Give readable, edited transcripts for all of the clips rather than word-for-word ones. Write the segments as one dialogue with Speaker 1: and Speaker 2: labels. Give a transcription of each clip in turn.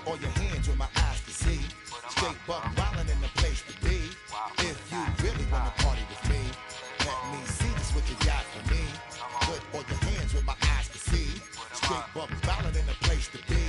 Speaker 1: all your hands with my eyes to see. Straight buck wildin' in the place to be. If you really wanna party with me, let me see just what you got for me. Put all your hands with my eyes to see. Straight buck wildin' in the place to be.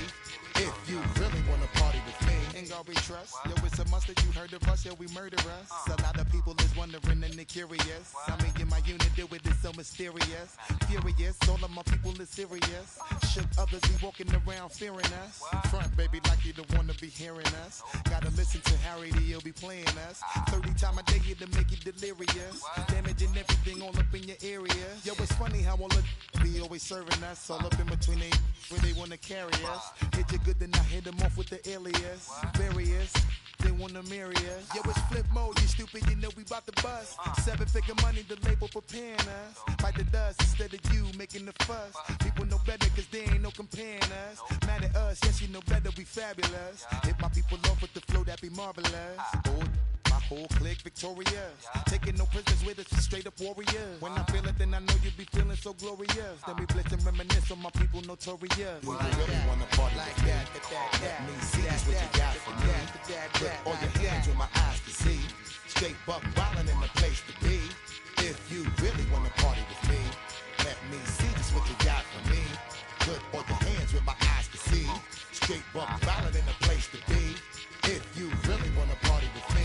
Speaker 1: If you really wanna party with me, ain't God we trust. Yo, it's a must that you heard of us, yo, we murder us. A lot of people is wondering and they curious. I mean, in my unit, do it is so mysterious. Furious, all of my people is serious. Shook others be walking around fearing us. Front, baby, like you don't wanna be hearing us. Gotta listen to Harry, he'll be playing us. 30 times a day to make you delirious. Damaging everything all up in your area. Yo, it's funny how all of be always serving us. All up in between they where they wanna carry us. Hit you good, then I hit them off with the alias. Various, they wanna marry us. Yo, it's flip mode, you stupid, you know we bout to bust. 7-figure money, the label preparing us. Bite the dust instead of you making the fuss. People know better cause they ain't no comparing us. Mad at us, yes you know better, we fabulous. Hit my people off with the flow, that be marvelous. Oh, my whole clique victorious. Taking no prisoners with us, straight up warriors. When I feel it, then I know you be feeling so glorious. Then we blitz and reminisce on my people notorious. You really wanna party like that? Let me see just what you got for me. Put all your hands with my eyes to see. Straight buck wildin' in the place to be. If you really wanna party with me, let me see just what you got for me. Put all your hands with my eyes to see. Straight buck wildin' in the place to be. If you really wanna party with me.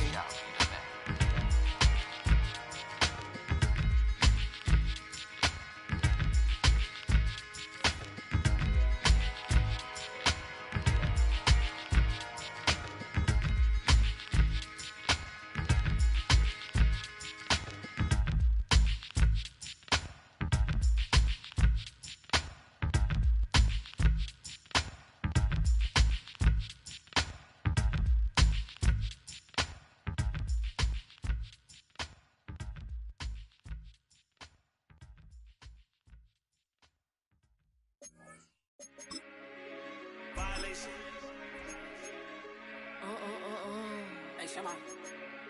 Speaker 2: Hey, Shama.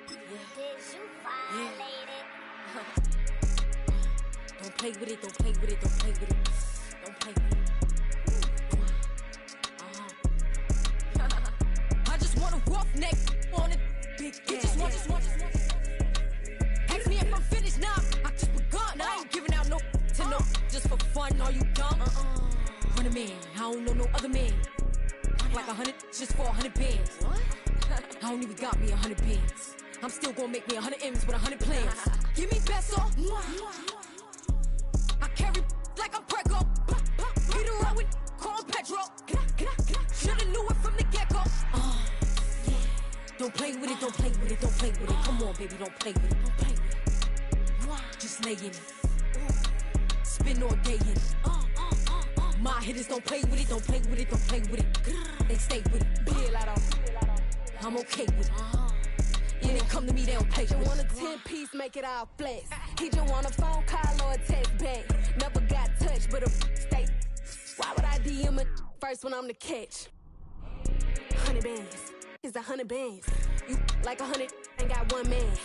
Speaker 3: Did you violate it?
Speaker 2: Don't play with it, don't play with it, don't play with it. Don't play with it. I just want a roughneck on it. Big dick. Just want. Ask me if I'm finished now. I just begun. I ain't giving out no to no. Just for fun, are you dumb? Run a man, I don't know no other man. Like 100 just for 100 bands. What? I don't even got me 100 bands. I'm still gonna make me 100 M's with 100 plans. Give me peso. I carry like I'm Prego. Get around with call Petro. Shoulda knew it from the get-go. Yeah. Don't play with it, don't play with it, don't play with it. Come on, baby, don't play with it, don't play with it. Just lay in it. Spin all day in it. My hitters don't play with it, don't play with it, don't play with it. They stay with it. I'm okay with it. When they come to me, they don't play with it.
Speaker 4: You want a 10-piece, make it all flex. He just want a phone call or a text back. Never got touched, but a stay. Why would I DM it first when I'm the catch? 100 bands, it's 100 bands. You like 100, ain't got one man.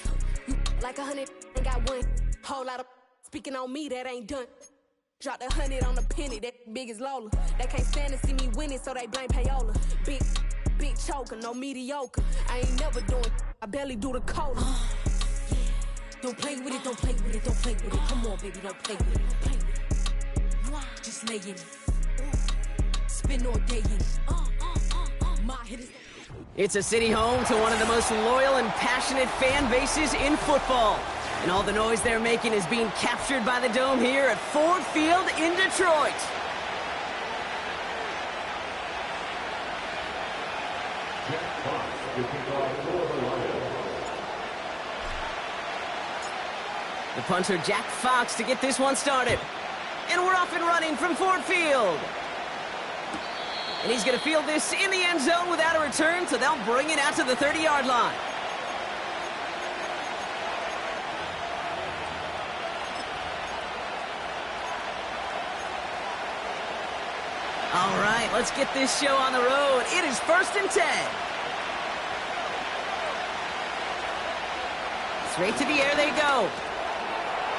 Speaker 4: You like 100, ain't got one. Whole lot of speaking on me, that ain't done. Drop the 100 on the penny, that big as Lola. They can't stand to see me winning, so they blame payola. Big choker, no mediocre. I ain't never doing, I barely do the cola.
Speaker 2: Yeah. Don't play with it, don't play with it, don't play with it. Come on, baby, don't play with it, don't play with it. Just lay in it. Spin all day in it. My hitters.
Speaker 5: It's a city home to one of the most loyal and passionate fan bases in football. And all the noise they're making is being captured by the Dome here at Ford Field in Detroit. The punter, Jack Fox, to get this one started. And we're off and running from Ford Field. And he's going to field this in the end zone without a return, so they'll bring it out to the 30-yard line. All right, let's get this show on the road. It is 1st and 10. Straight to the air they go.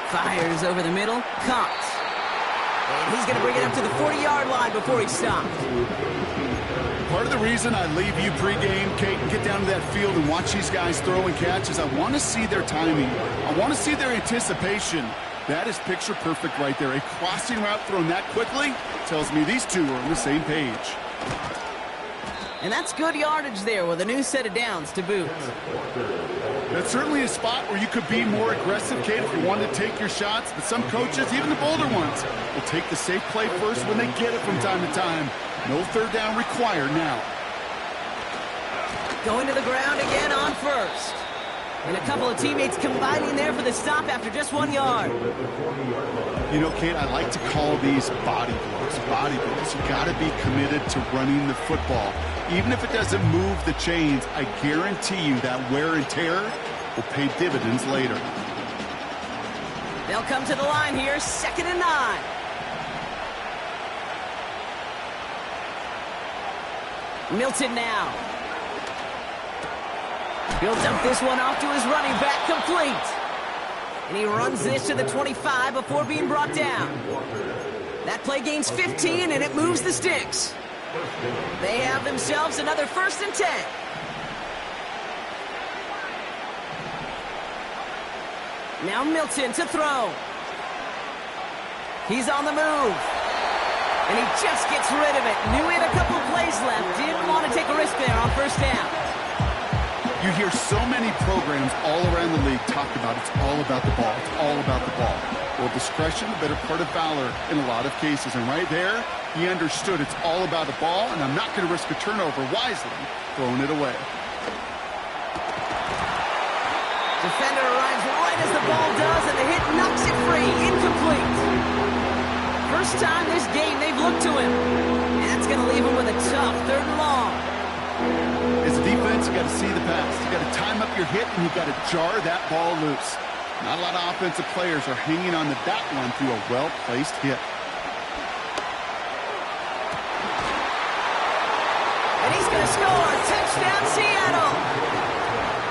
Speaker 5: Fires over the middle, caught. And he's going to bring it up to the 40-yard line before he stopped.
Speaker 6: Part of the reason I leave you pregame, Kate, and get down to that field and watch these guys throw and catch is I want to see their timing. I want to see their anticipation. That is picture perfect right there. A crossing route thrown that quickly tells me these two are on the same page.
Speaker 5: And that's good yardage there with a new set of downs to boot.
Speaker 6: That's certainly a spot where you could be more aggressive, Kate, if you wanted to take your shots. But some coaches, even the bolder ones, will take the safe play first when they get it from time to time. No third down required now.
Speaker 5: Going to the ground again on first. And a couple of teammates combining there for the stop after just 1 yard.
Speaker 6: You know, Kate, I like to call these body blows. Body blows. You got to be committed to running the football. Even if it doesn't move the chains, I guarantee you that wear and tear will pay dividends later.
Speaker 5: They'll come to the line here, 2nd and 9. Milton now. Builds up this one off to his running back, complete. And he runs this to the 25 before being brought down. That play gains 15, and it moves the sticks. They have themselves another 1st and 10. Now Milton to throw. He's on the move. And he just gets rid of it. Knew he had a couple of plays left. Didn't want to take a risk there on 1st down.
Speaker 6: You hear so many programs all around the league talk about it's all about the ball. It's all about the ball. Well, discretion, the better part of valor in a lot of cases. And right there, he understood it's all about the ball, and I'm not going to risk a turnover wisely, throwing it away.
Speaker 5: Defender arrives right as the ball does, and the hit knocks it free. Incomplete. First time this game they've looked to him. And that's going to leave him with a tough 3rd and long.
Speaker 6: As a defense, you got to see the pass. You got to time up your hit, and you got to jar that ball loose. Not a lot of offensive players are hanging on to that one through a well-placed hit.
Speaker 5: And he's going to score. Touchdown, Seattle.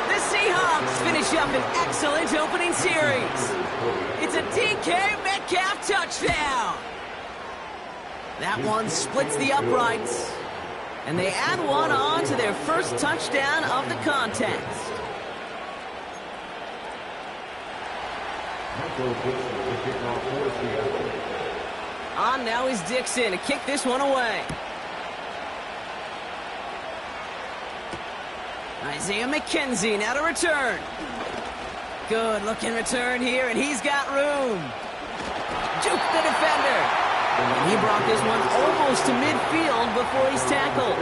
Speaker 5: The Seahawks finish up an excellent opening series. It's a DK Metcalf touchdown. That one splits the uprights. And they add one on to their first touchdown of the contest. On now is Dixon to kick this one away. Isaiah McKenzie now to return. Good looking return here, and he's got room. Juke the defender. And he brought this one almost to midfield before he's tackled.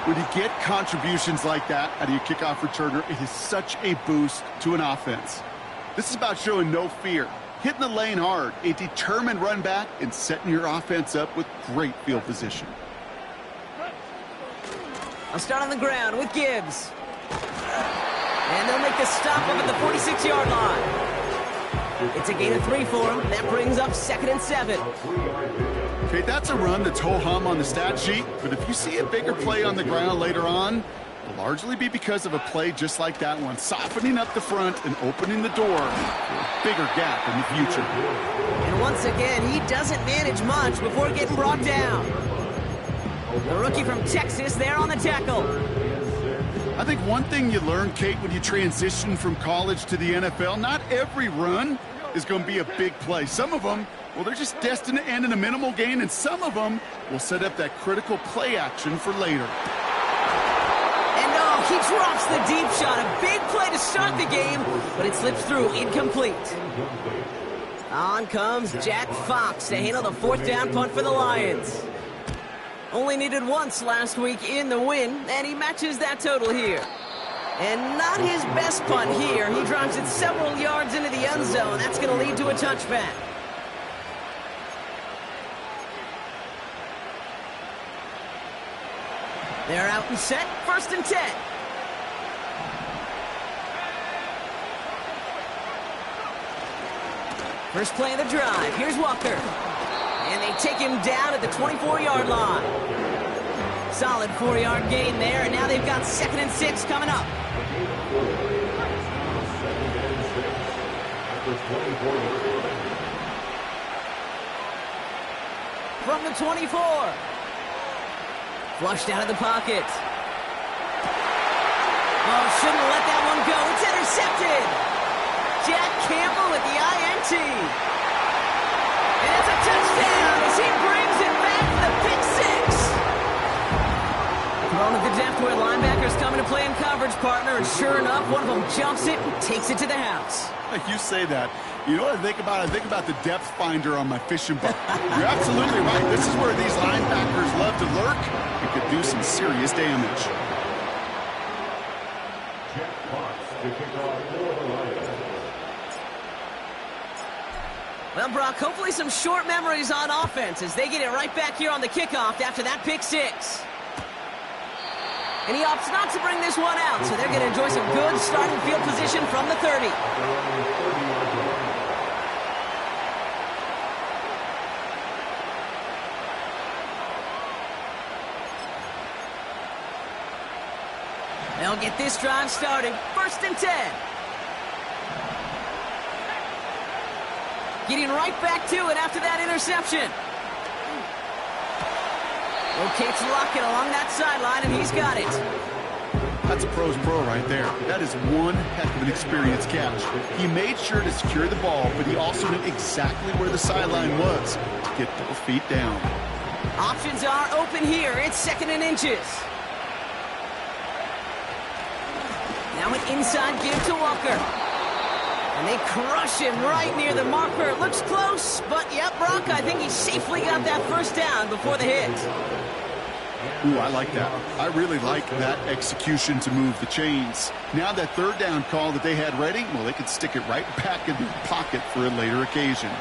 Speaker 6: When you get contributions like that out of your kickoff returner, it is such a boost to an offense. This is about showing no fear, hitting the lane hard, a determined run back, and setting your offense up with great field position.
Speaker 5: I'll start on the ground with Gibbs. And they'll make the stop up at the 46-yard line. It's a gain of 3 for him. That brings up 2nd and 7.
Speaker 6: Okay, that's a run that's ho-hum on the stat sheet, but if you see a bigger play on the ground later on, it'll largely be because of a play just like that one, softening up the front and opening the door for a bigger gap in the future.
Speaker 5: And once again, he doesn't manage much before getting brought down. The rookie from Texas there on the tackle.
Speaker 6: I think one thing you learn, Kate, when you transition from college to the NFL, not every run is going to be a big play. Some of them, well, they're just destined to end in a minimal gain, and some of them will set up that critical play action for later.
Speaker 5: And oh, he drops the deep shot. A big play to start the game, but it slips through, incomplete. On comes Jack Fox to handle the 4th down punt for the Lions. Only needed once last week in the win, and he matches that total here. And not his best punt here. He drives it several yards into the end zone. That's going to lead to a touchback. They're out and set, 1st and 10. First play of the drive. Here's Walker. And they take him down at the 24-yard line. Solid 4-yard gain there, and now they've got 2nd and 6 coming up. From the 24. Flushed out of the pocket. Oh, shouldn't have let that one go. It's intercepted. Jack Campbell with the INT. And it's a touchdown as he brings it back to the pick six. Thrown at the depth where linebackers coming to play in coverage, partner. And sure enough, one of them jumps it and takes it to the house.
Speaker 6: You say that. You know what I think about? I think about the depth finder on my fishing boat. You're absolutely right. This is where these linebackers love to lurk. It could do some serious damage.
Speaker 5: Well, Brock, hopefully some short memories on offense as they get it right back here on the kickoff after that pick six. And he opts not to bring this one out, so they're going to enjoy some good starting field position from the 30. They'll get this drive started. 1st and 10. Getting right back to it after that interception. Rotates Lockett along that sideline, and he's got it.
Speaker 6: That's a pro's pro right there. That is one heck of an experienced catch. He made sure to secure the ball, but he also knew exactly where the sideline was to get both feet down.
Speaker 5: Options are open here. It's 2nd and inches. Now an inside give to Walker. And they crush him right near the marker. It looks close, but yep, Brock, I think he safely got that 1st down before the hit.
Speaker 6: Ooh, I like that. I really like that execution to move the chains. Now that 3rd down call that they had ready, well, they could stick it right back in their pocket for a later occasion.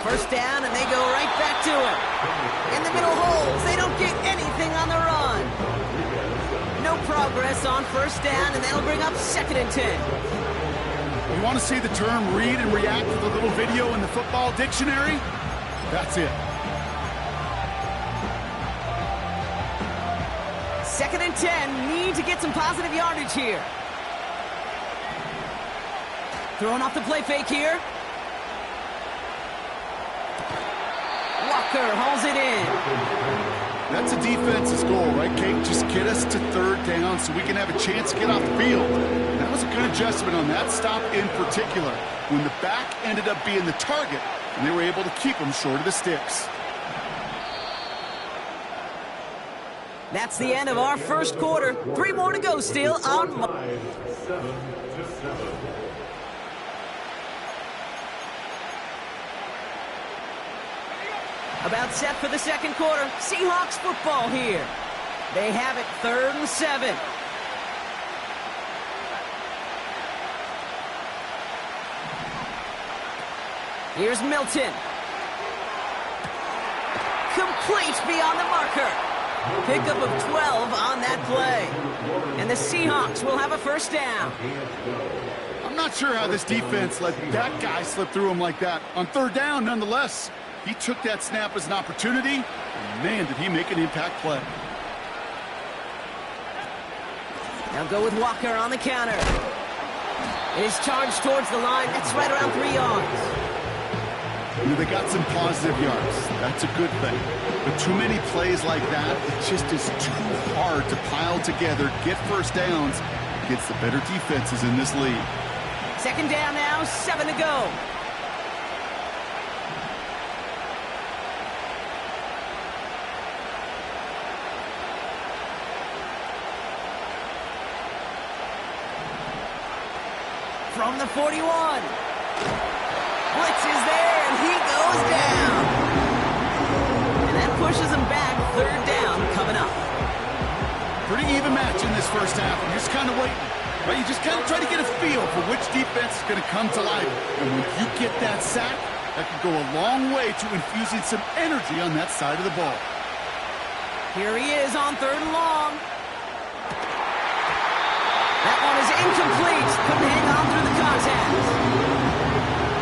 Speaker 5: 1st down, and they go right back to it. In the middle holes, they don't get anything on the run. No progress on 1st down, and that'll bring up 2nd and 10.
Speaker 6: You want to see the term read and react to the little video in the football dictionary? That's it.
Speaker 5: 2nd and 10, need to get some positive yardage here. Throwing off the play fake here. Walker hauls it in.
Speaker 6: That's a defense's goal, right, Kate? Just get us to 3rd down so we can have a chance to get off the field. That was a good adjustment on that stop in particular, when the back ended up being the target, and they were able to keep him short of the sticks.
Speaker 5: That's the end of our 1st quarter. 3 more to go still on. About set for the 2nd quarter. Seahawks football here. They have it 3rd and 7. Here's Milton. Complete beyond the marker. Pickup of 12 on that play. And the Seahawks will have a 1st down.
Speaker 6: I'm not sure how this defense let that guy slip through him like that. On 3rd down, nonetheless. He took that snap as an opportunity, and man, did he make an impact play.
Speaker 5: Now go with Walker on the counter. It is charged towards the line. That's right around 3 yards.
Speaker 6: You know, they got some positive yards. That's a good thing. But too many plays like that, it just is too hard to pile together, get 1st downs against the better defenses in this league.
Speaker 5: 2nd down now, 7 to go. From the 41. Blitz is there, and he goes down. And that pushes him back. 3rd down coming up.
Speaker 6: Pretty even match in this 1st half. You're just kind of waiting. Right? You just kind of try to get a feel for which defense is going to come to life. And when you get that sack, that can go a long way to infusing some energy on that side of the ball.
Speaker 5: Here he is on 3rd and long. That one is incomplete. Couldn't hang on through the contact.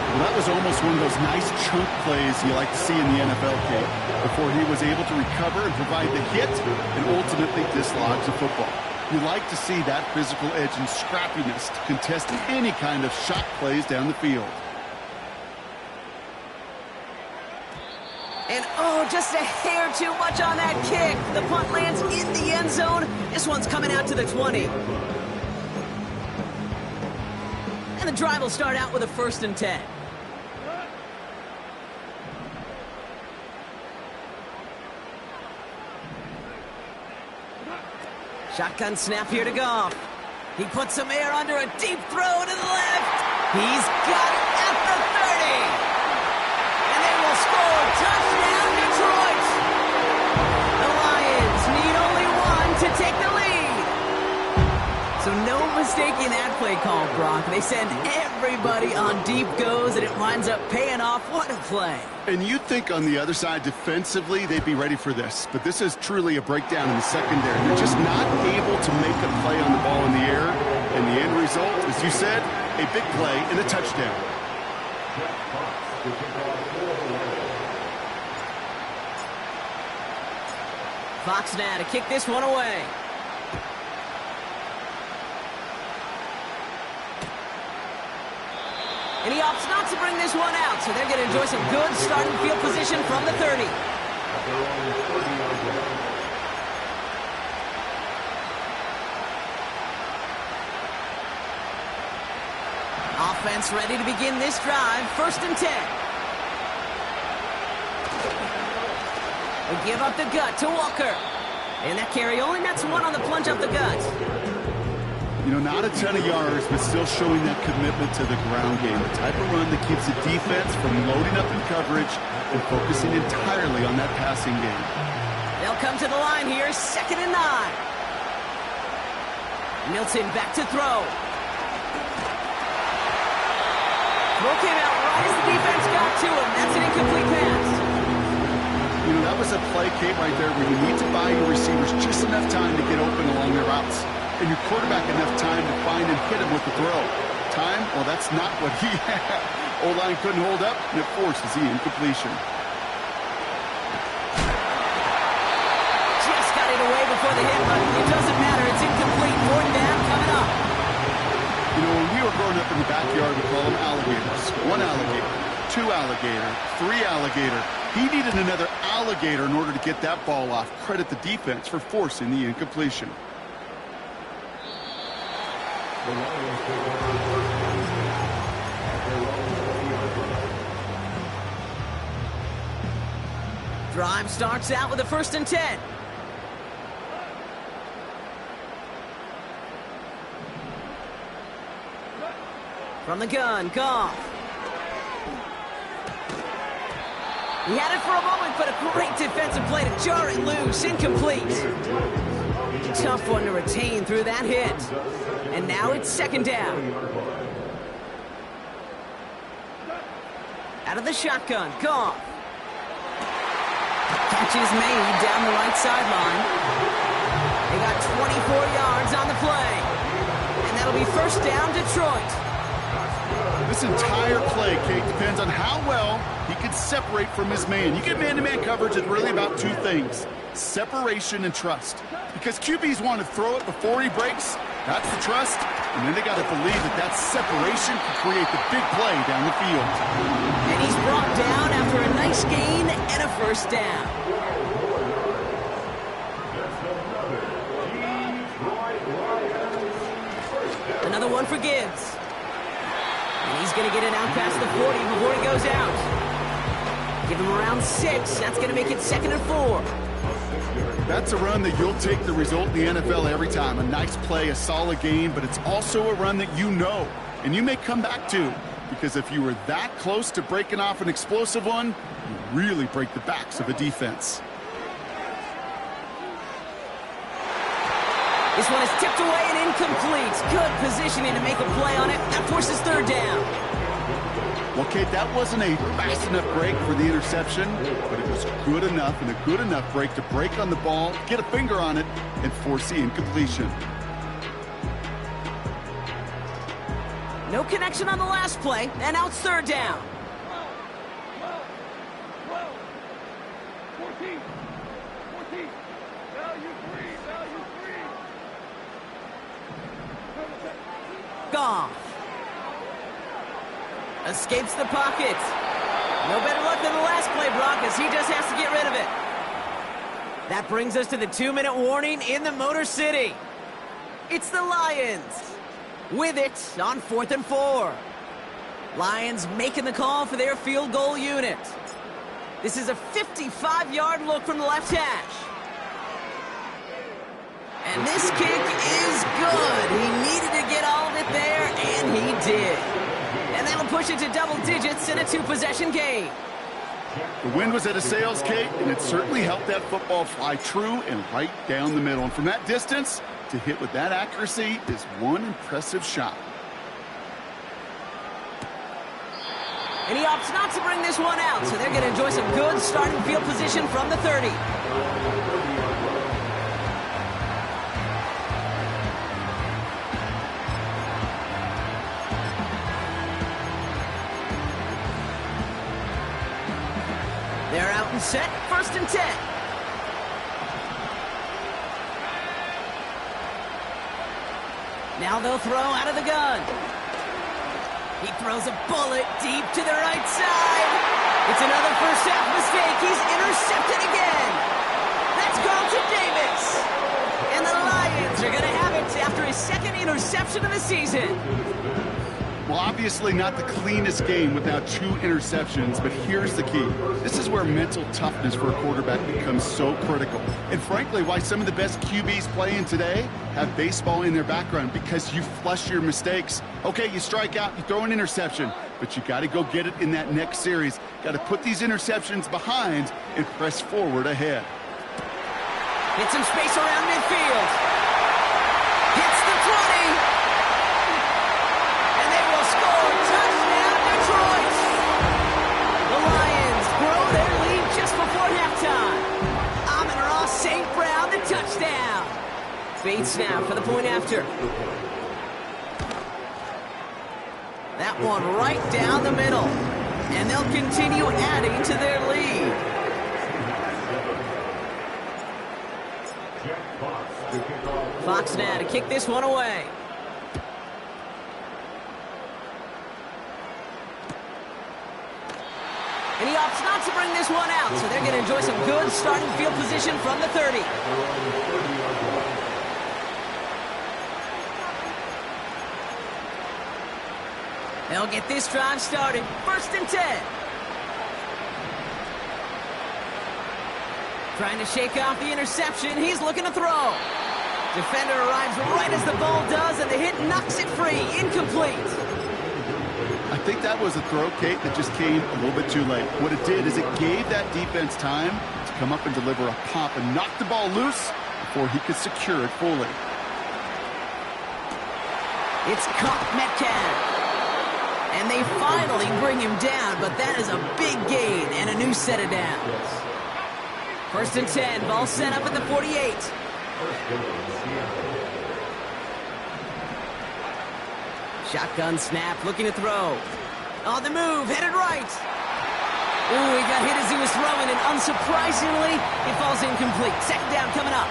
Speaker 6: Well, that was almost one of those nice chunk plays you like to see in the NFL, Kate, before he was able to recover and provide the hit and ultimately dislodge the football. You like to see that physical edge and scrappiness to contest any kind of shot plays down the field.
Speaker 5: And oh, just a hair too much on that kick. The punt lands in the end zone. This one's coming out to the 20. And the drive will start out with a 1st and 10. Shotgun snap here to Goff. He puts some air under a deep throw to the left. He's got it at the 30. And they will score. Touchdown, Detroit. The Lions need only one to take the lead. So no mistaking that play call, Brock. They send everybody on deep goes, and it winds up paying off. What a play.
Speaker 6: And you'd think on the other side defensively they'd be ready for this, but this is truly a breakdown in the secondary. They're just not able to make a play on the ball in the air, and the end result, as you said, a big play and a touchdown.
Speaker 5: Fox now to kick this one away. And he opts not to bring this one out, so they're going to enjoy some good starting field position from the 30. Offense ready to begin this drive. 1st and 10. We give up the gut to Walker. And that carry only nets one on the plunge up the gut.
Speaker 6: You know, not a ton of yards, but still showing that commitment to the ground game. The type of run that keeps the defense from loading up in coverage and focusing entirely on that passing game.
Speaker 5: They'll come to the line here, 2nd and 9. Milton back to throw. Throw came out right as the defense got to him. That's an incomplete pass.
Speaker 6: You know, that was a play, Kate, right there where you need to buy your receivers just enough time to get open along their routes. And your quarterback enough time to find and hit him with the throw. Time? Well, that's not what he had. O-line couldn't hold up, and it forces the incompletion.
Speaker 5: Just got it away before the hit, but it doesn't matter. It's incomplete. 4th down coming up.
Speaker 6: You know, when we were growing up in the backyard, we call them alligators. 1 alligator, 2 alligator, 3 alligator. He needed another alligator in order to get that ball off. Credit the defense for forcing the incompletion.
Speaker 5: Drive starts out with a 1st and 10. From the gun, Goff. He had it for a moment, but a great defensive play to jar it loose. Incomplete. Tough one to retain through that hit. And now it's 2nd down. Out of the shotgun, Goff. Catch is made down the right sideline. They got 24 yards on the play. And that'll be 1st down, Detroit.
Speaker 6: This entire play, Kate, depends on how well he can separate from his man. You get man-to-man coverage, it's really about 2 things. Separation and trust. Because QBs want to throw it before he breaks. That's the trust. And then they got to believe that that separation can create the big play down the field.
Speaker 5: And he's brought down after a nice gain and a 1st down. Another one for Gibbs. And he's going to get it out past the 40 before he goes out. Give him around 6. That's going to make it 2nd and 4.
Speaker 6: That's a run that you'll take the result in the NFL every time. A nice play, a solid game, but it's also a run that you know, and you may come back to, because if you were that close to breaking off an explosive one, you really break the backs of a defense.
Speaker 5: This one is tipped away and incomplete. Good positioning to make a play on it. That forces 3rd down.
Speaker 6: Well, Kate, that wasn't a fast enough break for the interception, but it was good enough and a good enough break to break on the ball, get a finger on it, and force the incompletion.
Speaker 5: No connection on the last play, and now it's 3rd down.
Speaker 7: 14. Value free.
Speaker 5: Goff escapes the pocket. No better luck than the last play, Brock, as he just has to get rid of it. That brings us to the 2-minute warning in the Motor City. It's the Lions with it on 4th and 4. Lions making the call for their field goal unit. This is a 55-yard look from the left hash. And this kick is good. He needed to get all of it there, and he did. And that'll push it to double digits in a 2-possession game.
Speaker 6: The wind was at a sails, Kate, and it certainly helped that football fly true and right down the middle. And from that distance, to hit with that accuracy is one impressive shot.
Speaker 5: And he opts not to bring this one out, so they're going to enjoy some good starting field position from the 30. They're out and set, 1st and 10. Now they'll throw out of the gun. He throws a bullet deep to the right side. It's another first half mistake. He's intercepted again. That's Carlton Davis. And the Lions are going to have it after his 2nd interception of the season.
Speaker 6: Well, obviously not the cleanest game without 2 interceptions, but here's the key. This is where mental toughness for a quarterback becomes so critical. And frankly, why some of the best QBs playing today have baseball in their background, because you flush your mistakes. Okay, you strike out, you throw an interception, but you got to go get it in that next series. Got to put these interceptions behind and press forward ahead.
Speaker 5: Get some space around midfield. Hits the 20. Touchdown, Detroit! The Lions grow their lead just before halftime. Amon-Ra St. Brown, the touchdown. Bates now for the point after. That one right down the middle. And they'll continue adding to their lead. Fox now to kick this one away. And he opts not to bring this one out, so they're going to enjoy some good starting field position from the 30. They'll get this drive started. 1st and 10. Trying to shake off the interception. He's looking to throw. Defender arrives right as the ball does, and the hit knocks it free. Incomplete.
Speaker 6: I think that was a throw, Kate, that just came a little bit too late. What it did is it gave that defense time to come up and deliver a pop and knock the ball loose before he could secure it fully. It's caught Metcalf. And they finally bring him down, but that is a big gain and a new set of downs. 1st and 10, ball set up at the 48. Shotgun snap, looking to throw. On the move, headed right. Ooh, he got hit as he was throwing, and unsurprisingly, it falls incomplete. 2nd down coming up.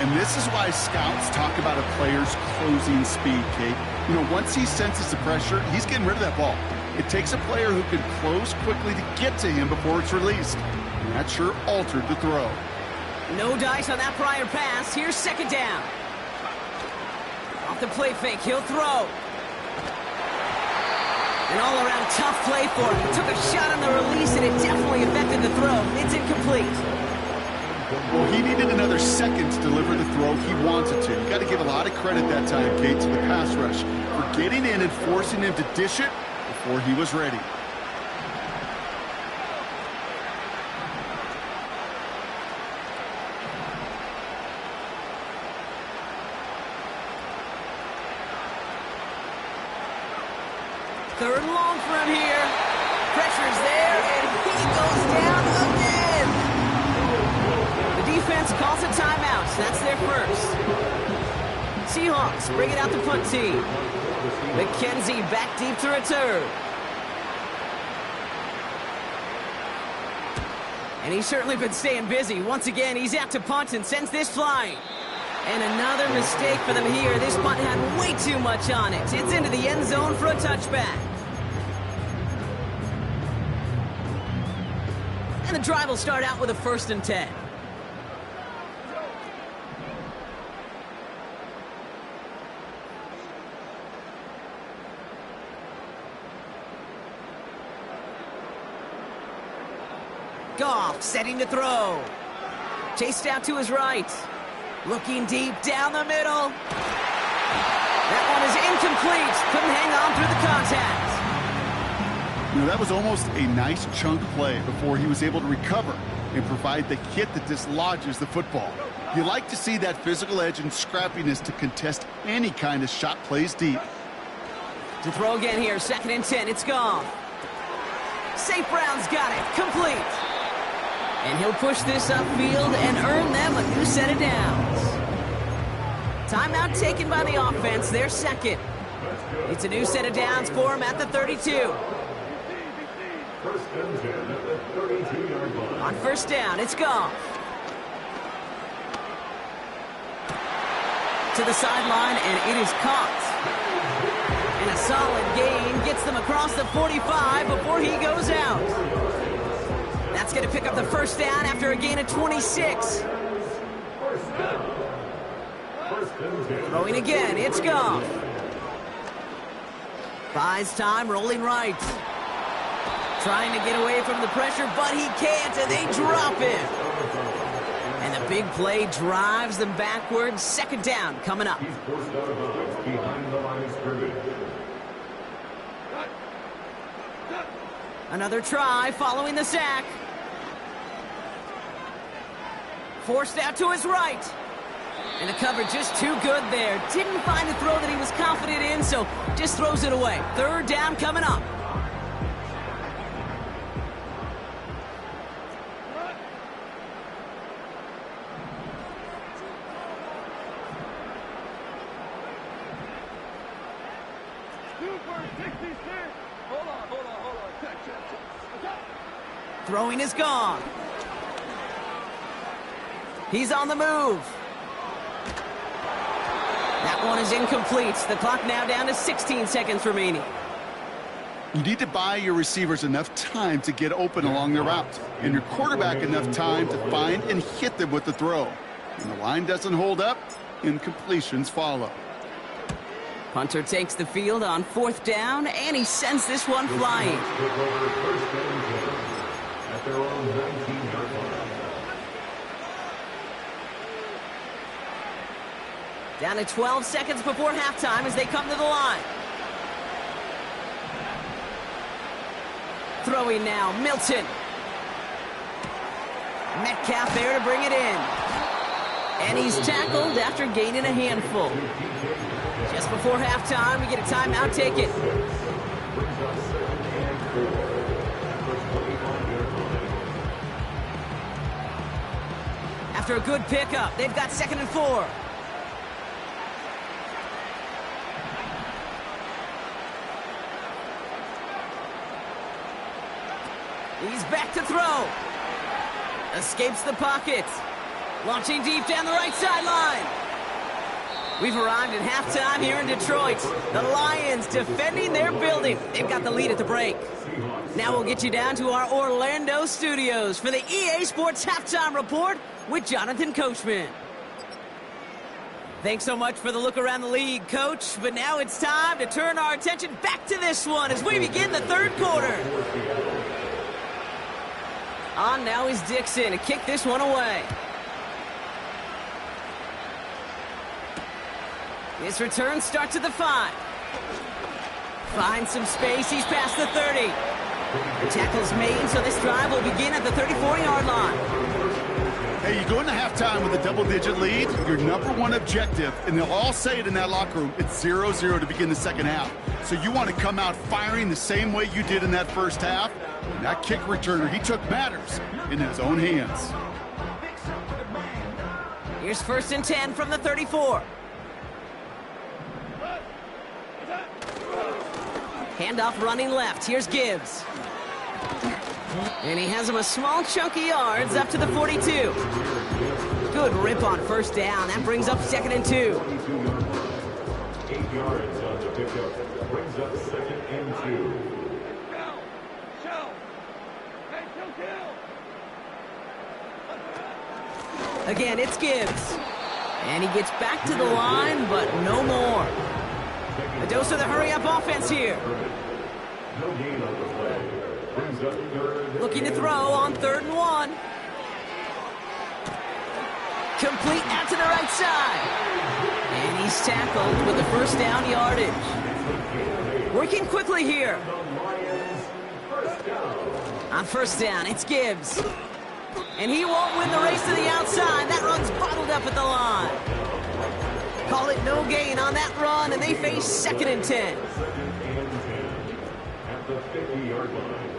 Speaker 6: And this is why scouts talk about a player's closing speed, Kate. You know, once he senses the pressure, he's getting rid of that ball. It takes a player who can close quickly to get to him before it's released. And that sure altered the throw.
Speaker 5: No dice on that prior pass. Here's 2nd down. Off the play fake, he'll throw. An all-around tough play for him. He took a shot on the release, and it definitely affected the throw. It's incomplete.
Speaker 6: Well, he needed another second to deliver the throw he wanted to. You got to give a lot of credit that time, Kate, to the pass rush for getting in and forcing him to dish it before he was ready.
Speaker 5: Third and long for him here. Pressure's there, and he goes down again. The defense calls a timeout. That's their first. Seahawks bring it out the punt team. McKenzie back deep to return. And he's certainly been staying busy. Once again, he's out to punt and sends this flying. And another mistake for them here. This punt had way too much on it. It's into the end zone for a touchback. And the drive will start out with a 1st and 10. Goff setting to throw. Chased out to his right. Looking deep down the middle. That one is incomplete. Couldn't hang on through the contact.
Speaker 6: You know, that was almost a nice chunk play before he was able to recover and provide the hit that dislodges the football. You like to see that physical edge and scrappiness to contest any kind of shot plays deep.
Speaker 5: To throw again here, 2nd and 10. It's Goff. St. Brown's got it. Complete. And he'll push this upfield and earn them a new set of downs. Timeout taken by the offense, their 2nd. It's a new set of downs for him at the 32. On 1st down, it's Goff. To the sideline, and it is caught. And a solid gain gets them across the 45 before he goes out. That's going to pick up the 1st down after a gain of 26. Throwing again, it's Goff. Buys time, rolling right. Trying to get away from the pressure, but he can't, and they drop it. And the big play drives them backwards. 2nd down coming up. Another try following the sack. Forced out to his right. And the cover just too good there. Didn't find the throw that he was confident in, so just throws it away. 3rd down coming up. Throwing is gone. He's on the move. That one is incomplete. The clock now down to 16 seconds remaining.
Speaker 6: You need to buy your receivers enough time to get open along their route, and your quarterback enough time to find and hit them with the throw. When the line doesn't hold up, incompletions follow.
Speaker 5: Punter takes the field on 4th down, and he sends this one flying. Down to 12 seconds before halftime as they come to the line. Throwing now, Milton. Metcalf there to bring it in. And he's tackled after gaining a handful. Just before halftime, we get a timeout taken. After a good pickup, they've got 2nd and 4. He's back to throw. Escapes the pocket. Launching deep down the right sideline. We've arrived at halftime here in Detroit. The Lions defending their building. They've got the lead at the break. Now we'll get you down to our Orlando studios for the EA Sports Halftime Report with Jonathan Coachman. Thanks so much for the look around the league, Coach. But now it's time to turn our attention back to this one as we begin the 3rd quarter. On now is Dixon to kick this one away. His return starts at the 5. Finds some space. He's past the 30. The tackle's made, so this drive will begin at the 34-yard line.
Speaker 6: Hey, you go into halftime with a double-digit lead, your number one objective, and they'll all say it in that locker room, it's 0-0 to begin the 2nd half. So you want to come out firing the same way you did in that 1st half. And that kick returner, he took matters in his own hands.
Speaker 5: Here's 1st and 10 from the 34. Handoff running left. Here's Gibbs. And he has him a small chunk of yards up to the 42. Good rip on 1st down. That brings up 2nd and 2.
Speaker 7: 8 yards on the pickup. Brings up 2nd and 2.
Speaker 5: Again, it's Gibbs. And he gets back to the line, but no more. A dose of the hurry-up offense here.
Speaker 7: No gain on the play. Brings up third.
Speaker 5: Looking to throw on 3rd and 1. Complete out to the right side. And he's tackled with the first down yardage. Working quickly here. On 1st down, it's Gibbs. And he won't win the race to the outside. That run's bottled up at the line. Call it no gain on that run, and they face 2nd and 10.
Speaker 7: At the 50-yard line.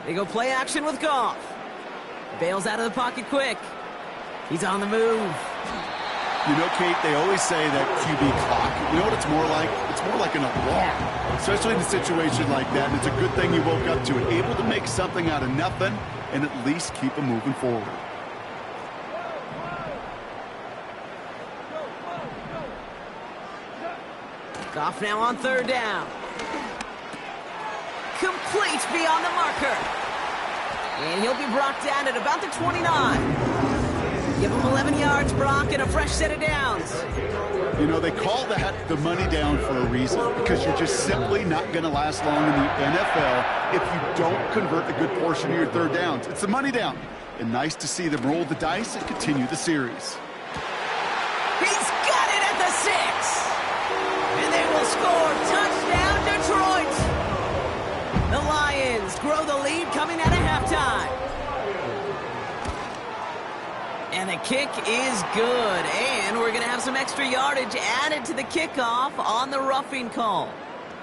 Speaker 5: They go play action with Goff. Bails out of the pocket quick. He's on the move.
Speaker 6: You know, Kate, they always say that QB clock, you know what it's more like? It's more like an alarm, especially in a situation like that. And it's a good thing you woke up to it, able to make something out of nothing and at least keep them moving forward.
Speaker 5: Goff now on 3rd down. Complete beyond the marker. And he'll be brought down at about the 29. Give him 11 yards, Brock, and a fresh set of downs.
Speaker 6: You know, they call that the money down for a reason, because you're just simply not going to last long in the NFL if you don't convert a good portion of your 3rd downs. It's the money down. And nice to see them roll the dice and continue the series.
Speaker 5: He's got it at the 6. And they will score. Touchdown, Detroit. The Lions grow the lead coming out of halftime. And the kick is good. And we're going to have some extra yardage added to the kickoff on the roughing call.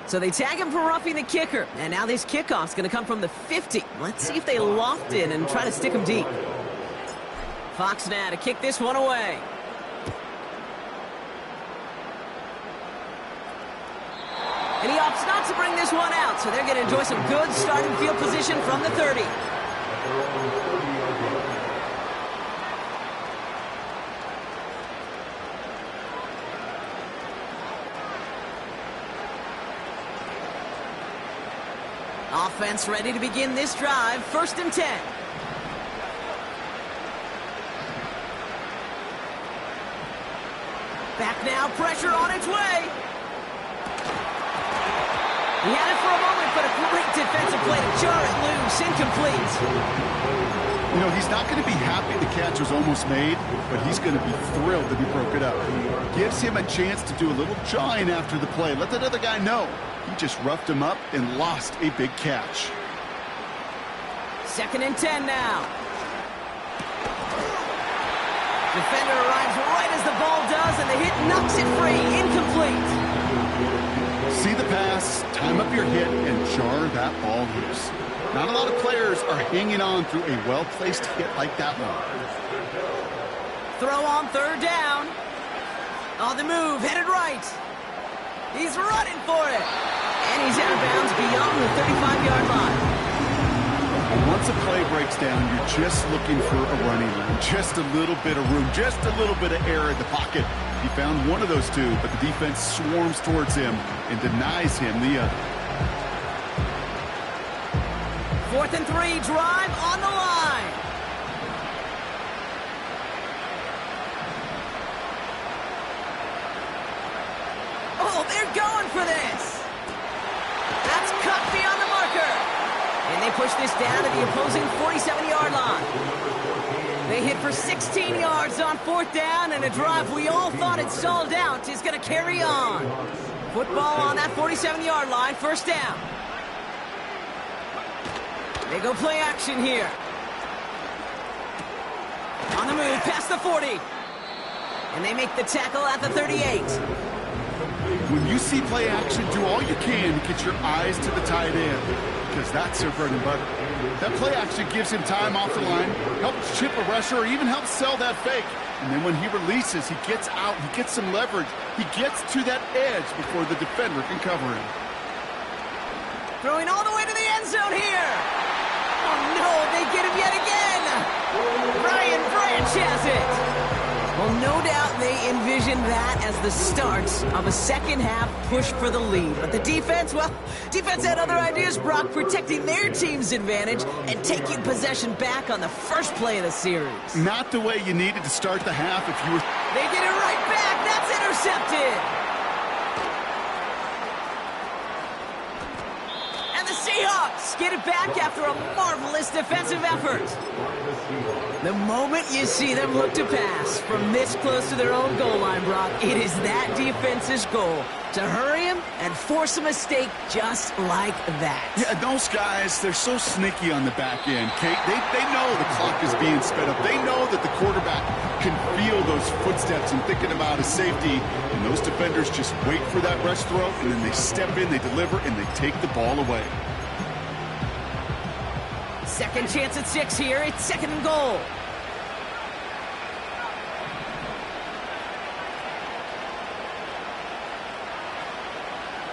Speaker 5: So they tag him for roughing the kicker. And now this kickoff's going to come from the 50. Let's see if they loft it and try to stick him deep. Fox now to kick this one away. And he opts not to bring this one out, so they're going to enjoy some good starting field position from the 30. Offense ready to begin this drive. 1st and 10. Back now, pressure on its way. He had it for a moment, but a great defensive play to jar it loose. Incomplete.
Speaker 6: You know, he's not going to be happy the catch was almost made, but he's going to be thrilled that he broke it up. Gives him a chance to do a little jawing after the play. Let that other guy know. He just roughed him up and lost a big catch.
Speaker 5: 2nd and 10 now. Defender arrives right as the ball does, and the hit knocks it free. Incomplete.
Speaker 6: See the pass, time up your hit, and jar that ball loose. Not a lot of players are hanging on through a well-placed hit like that one.
Speaker 5: Throw on 3rd down. On the move, headed right. He's running for it. And he's out of bounds beyond the 35-yard line.
Speaker 6: And once a play breaks down, you're just looking for a running room. Just a little bit of room, just a little bit of air in the pocket. He found one of those two, but the defense swarms towards him and denies him the other.
Speaker 5: 4th and 3, drive on the line. Oh, they're going for this. That's cut beyond the marker. And they push this down to the opposing 47-yard line. They hit for 16 yards on 4th down, and a drive we all thought had stalled out is going to carry on. Football on that 47-yard line, 1st down. They go play action here. On the move, past the 40. And they make the tackle at the 38.
Speaker 6: When you see play action, do all you can to get your eyes to the tight end, because that's their bread and butter. That play action gives him time off the line, helps chip a rusher, or even helps sell that fake. And then when he releases, he gets out, he gets some leverage. He gets to that edge before the defender can cover him.
Speaker 5: Throwing all the way to the end zone here. Oh, no, they get him yet again. Brian Branch has it. Well, no doubt they envisioned that as the start of a second-half push for the lead. But the defense, well, defense had other ideas, Brock, protecting their team's advantage and taking possession back on the first play of the series.
Speaker 6: Not the way you needed to start the half if you were...
Speaker 5: They get it right back. That's intercepted. And the Seahawks get it back after a marvelous defensive effort. The moment you see them look to pass from this close to their own goal line, Brock, it is that defense's goal to hurry him and force a mistake just like that.
Speaker 6: Yeah, those guys, they're so sneaky on the back end, Kate. They know the clock is being sped up. They know that the quarterback can feel those footsteps and thinking about his safety. And those defenders just wait for that rush throw, and then they step in, they deliver, and they take the ball away.
Speaker 5: Second chance at 6 here. It's second and goal.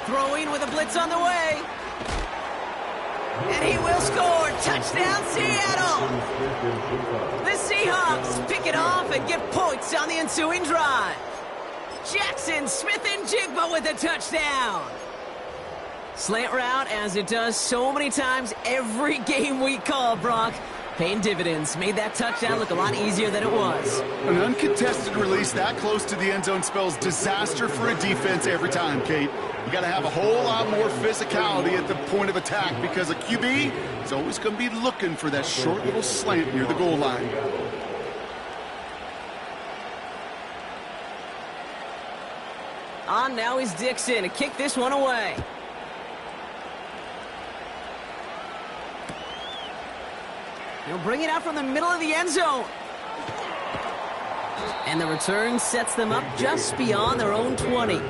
Speaker 5: Throwing with a blitz on the way. And he will score. Touchdown, Seattle. The Seahawks pick it off and get points on the ensuing drive. Jackson Smith-Njigba with a touchdown. Slant route, as it does so many times every game we call, Brock. Paying dividends. Made that touchdown look a lot easier than it was.
Speaker 6: An uncontested release that close to the end zone spells disaster for a defense every time, Kate. You got to have a whole lot more physicality at the point of attack because a QB is always going to be looking for that short little slant near the goal line.
Speaker 5: On now is Dixon to kick this one away. He'll bring it out from the middle of the end zone. And the return sets them up just beyond their own 20.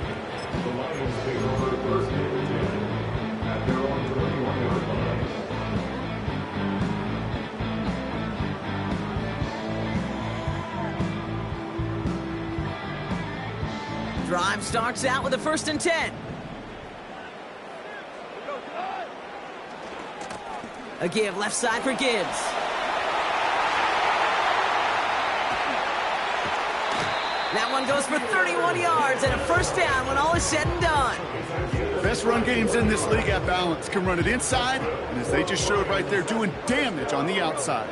Speaker 5: Drive starts out with a 1st and 10. A give left side for Gibbs. That one goes for 31 yards and a 1st down when all is said and done.
Speaker 6: Best run games in this league at balance. Can run it inside, and as they just showed right there, doing damage on the outside.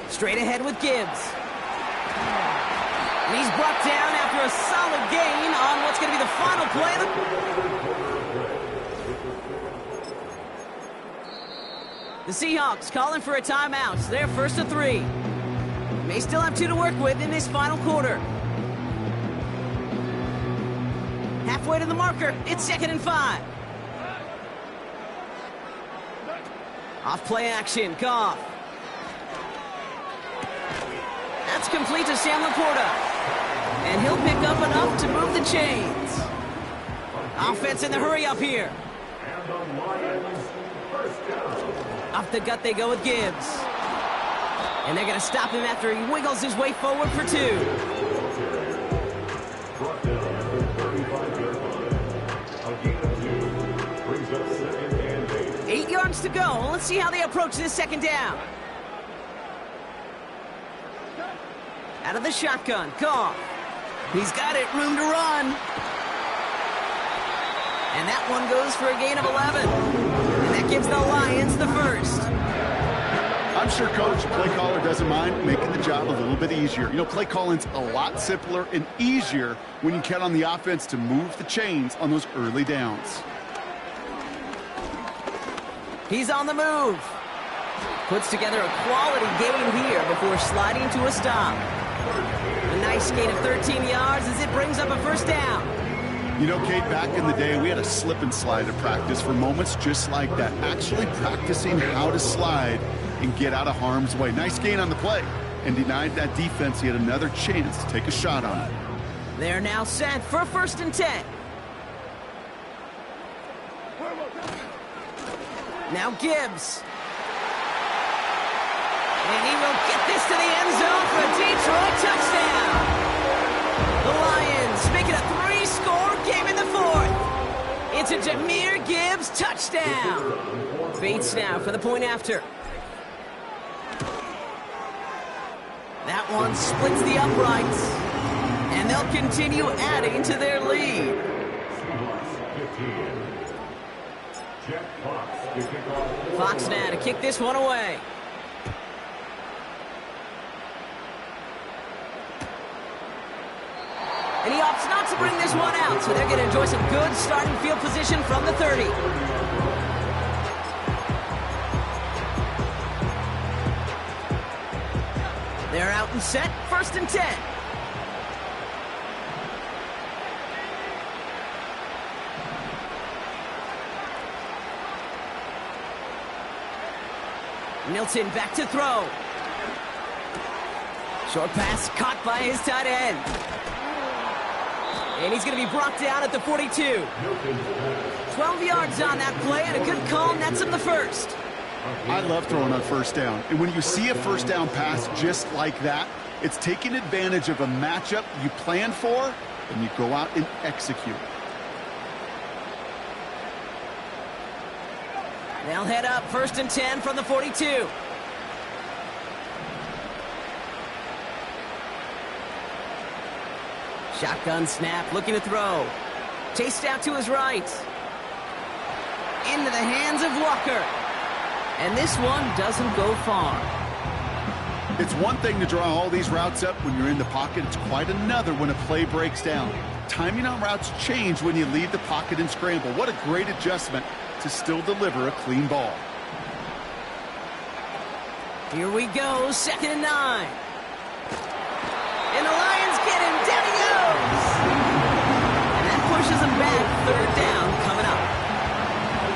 Speaker 5: Straight ahead with Gibbs. And he's brought down after a solid gain on what's going to be the final play. The Seahawks calling for a timeout. They're 1st and 3. May still have 2 to work with in this final quarter. Halfway to the marker. It's 2nd and 5. Off play action. Goff. That's complete to Sam Laporta. And he'll pick up enough to move the chains. Offense in the hurry up here. Off the gut they go with Gibbs. And they're going to stop him after he wiggles his way forward for 2. Eight yards to go. Let's see how they approach this 2nd down. Out of the shotgun, Goff. He's got it, room to run. And that one goes for a gain of 11. And that gives the Lions the 1st.
Speaker 6: I'm sure Coach, play caller, doesn't mind making the job a little bit easier. You know, play calling's a lot simpler and easier when you count on the offense to move the chains on those early downs.
Speaker 5: He's on the move. Puts together a quality gain here before sliding to a stop. A nice gain of 13 yards as it brings up a 1st down.
Speaker 6: You know, Kate, back in the day, we had a slip and slide at practice for moments just like that. Actually practicing how to slide and get out of harm's way. Nice gain on the play. And denied that defense yet another chance to take a shot on it.
Speaker 5: They're now set for a 1st and 10. Now Gibbs. And he will get this to the end zone for a Detroit touchdown. The Lions make it a 3-score game in the 4th. It's a Jahmyr Gibbs touchdown. Bates now for the point after. That one splits the uprights. And they'll continue adding to their lead. Fox now to kick this one away. And he opts not to bring this one out, so they're going to enjoy some good starting field position from the 30. They're out and set, 1st and 10. Milton back to throw. Short pass caught by his tight end. And he's going to be brought down at the 42. 12 yards on that play, and a good call nets him the first.
Speaker 6: I love throwing on 1st down. And when you see a 1st down pass just like that, it's taking advantage of a matchup you planned for, and you go out and execute.
Speaker 5: They'll head up 1st and 10 from the 42. Shotgun snap, looking to throw. Chased out to his right. Into the hands of Walker. And this one doesn't go far.
Speaker 6: It's one thing to draw all these routes up when you're in the pocket. It's quite another when a play breaks down. Timing on routes change when you leave the pocket and scramble. What a great adjustment to still deliver a clean ball.
Speaker 5: Here we go, 2nd and 9. And the Lions get him, down he goes! And that pushes him back, 3rd down coming up.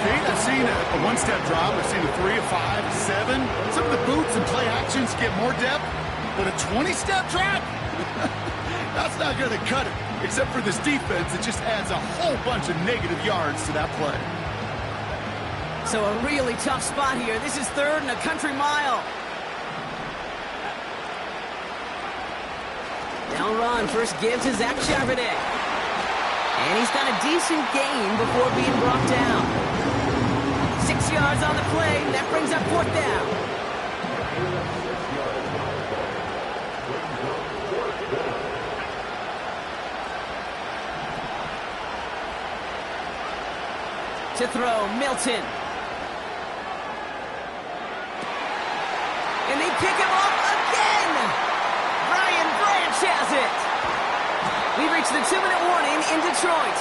Speaker 6: Kate, I've seen a one-step drop. I've seen a 3, a 5, a 7. Some of the boots and play actions get more depth, but a 20-step drop? That's not going to cut it. Except for this defense, it just adds a whole bunch of negative yards to that play.
Speaker 5: So a really tough spot here. This is 3rd and a country mile. They'll run. First give to Zach Charbonnet. And he's got a decent gain before being brought down. 6 yards on the play. That brings up 4th down. To throw, Milton. And they pick him off again! Brian Branch has it! We reach the 2-minute warning in Detroit.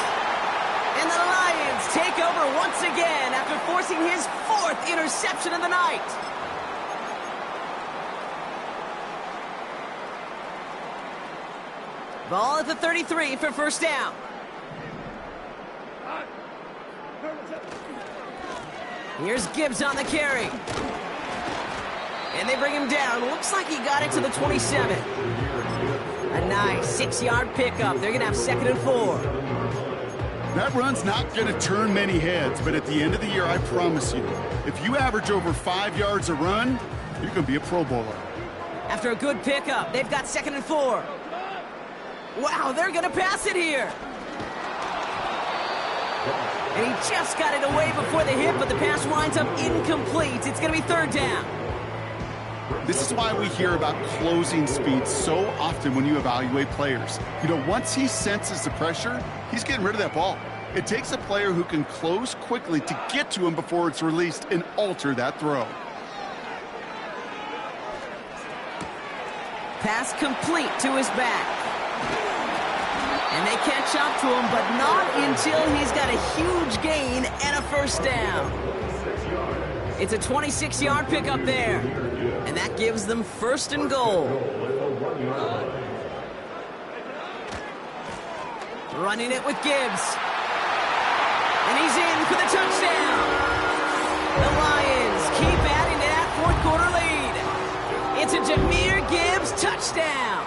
Speaker 5: And the Lions take over once again after forcing his 4th interception of the night. Ball at the 33 for 1st down. Here's Gibbs on the carry. And they bring him down. Looks like he got it to the 27. A nice 6-yard pickup. They're going to have 2nd and 4.
Speaker 6: That run's not going to turn many heads, but at the end of the year, I promise you, if you average over 5 yards a run, you're going to be a Pro Bowler.
Speaker 5: After a good pickup, they've got 2nd and 4. Wow, they're going to pass it here. And he just got it away before the hit, but the pass winds up incomplete. It's going to be 3rd down.
Speaker 6: This is why we hear about closing speed so often when you evaluate players. You know, once he senses the pressure, he's getting rid of that ball. It takes a player who can close quickly to get to him before it's released and alter that throw.
Speaker 5: Pass complete to his back. And they catch up to him, but not until he's got a huge gain and a 1st down. It's a 26-yard pickup there. And that gives them 1st and goal. Running it with Gibbs. And he's in for the touchdown. The Lions keep adding to that 4th quarter lead. It's a Jahmyr Gibbs touchdown.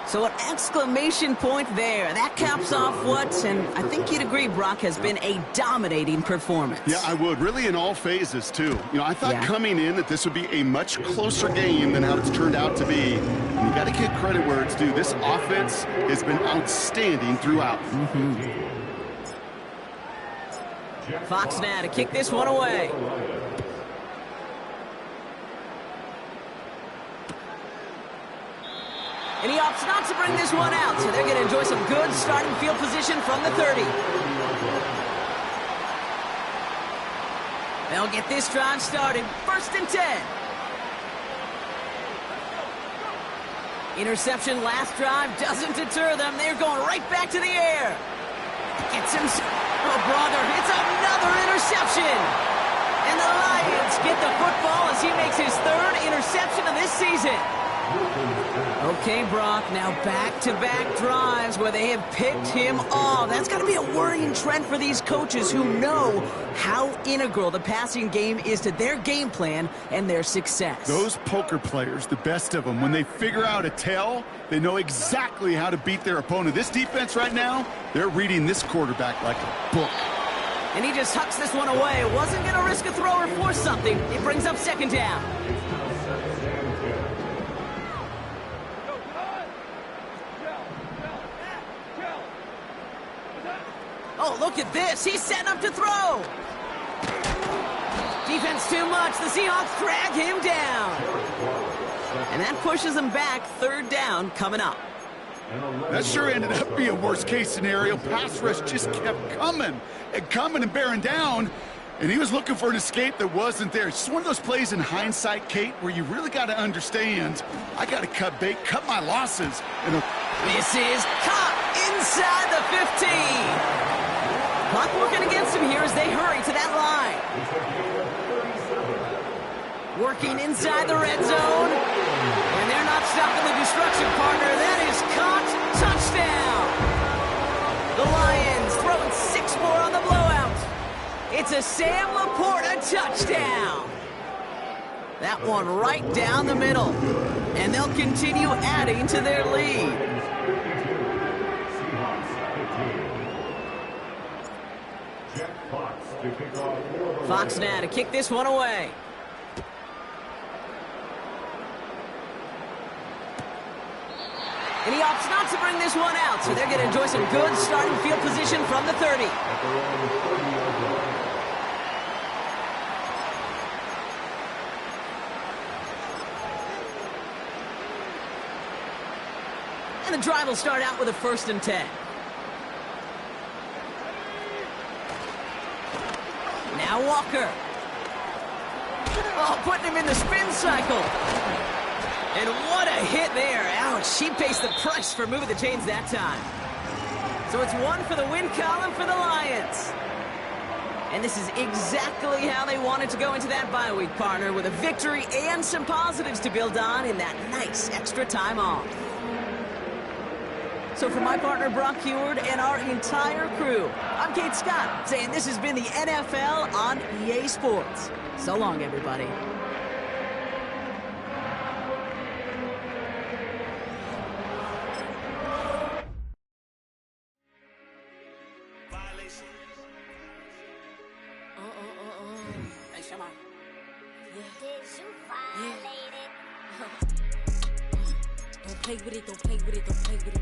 Speaker 5: So an exclamation point there. That caps off what, and I think you'd agree, Brock, has been a dominating performance.
Speaker 6: Yeah, I would. Really in all phases, too. You know, I thought coming in that this would be a much closer game than how it's turned out to be. And you got to give credit where it's due. This offense has been outstanding throughout.
Speaker 5: Fox now to kick this one away. And he opts not to bring this one out, so they're going to enjoy some good starting field position from the 30. They'll get this drive started. 1st and 10. Interception last drive doesn't deter them. They're going right back to the air. Gets him. Oh, brother, it's another interception. And the Lions get the football as he makes his 3rd interception of this season. Okay, Brock, now back-to-back drives where they have picked him off. That's got to be a worrying trend for these coaches who know how integral the passing game is to their game plan and their success.
Speaker 6: Those poker players, the best of them, when they figure out a tell, they know exactly how to beat their opponent. This defense right now, they're reading this quarterback like a book.
Speaker 5: And he just hucks this one away. Wasn't going to risk a throw or force something. It brings up 2nd down. Oh, look at this. He's setting up to throw. Defense too much. The Seahawks drag him down. And that pushes him back. 3rd down coming up.
Speaker 6: That sure ended up being a worst-case scenario. Pass rush just kept coming and bearing down. And he was looking for an escape that wasn't there. It's just one of those plays in hindsight, Kate, where you really got to understand, I got to cut bait, cut my losses.
Speaker 5: This is caught inside the 15. Clock working against him here as they hurry to that line. Working inside the red zone. And they're not stopping the destruction, partner. That is caught. Touchdown. The Lions throwing 6 more on the blowout. It's a Sam Laporta touchdown. That one right down the middle. And they'll continue adding to their lead. Fox now to kick this one away. And he opts not to bring this one out, so they're going to enjoy some good starting field position from the 30. And the drive will start out with a 1st and 10. Now Walker. Oh, putting him in the spin cycle. And what a hit there. Ouch, she pays the price for moving the chains that time. So it's 1 for the win column for the Lions. And this is exactly how they wanted to go into that bye week, partner, with a victory and some positives to build on in that nice extra time off. So for my partner, Brock Huard, and our entire crew, I'm Kate Scott, saying this has been the NFL on EA Sports. So long, everybody.
Speaker 2: Hey, Shama.
Speaker 3: Did you violate it?
Speaker 2: Don't play with it, don't play with it, don't play with it.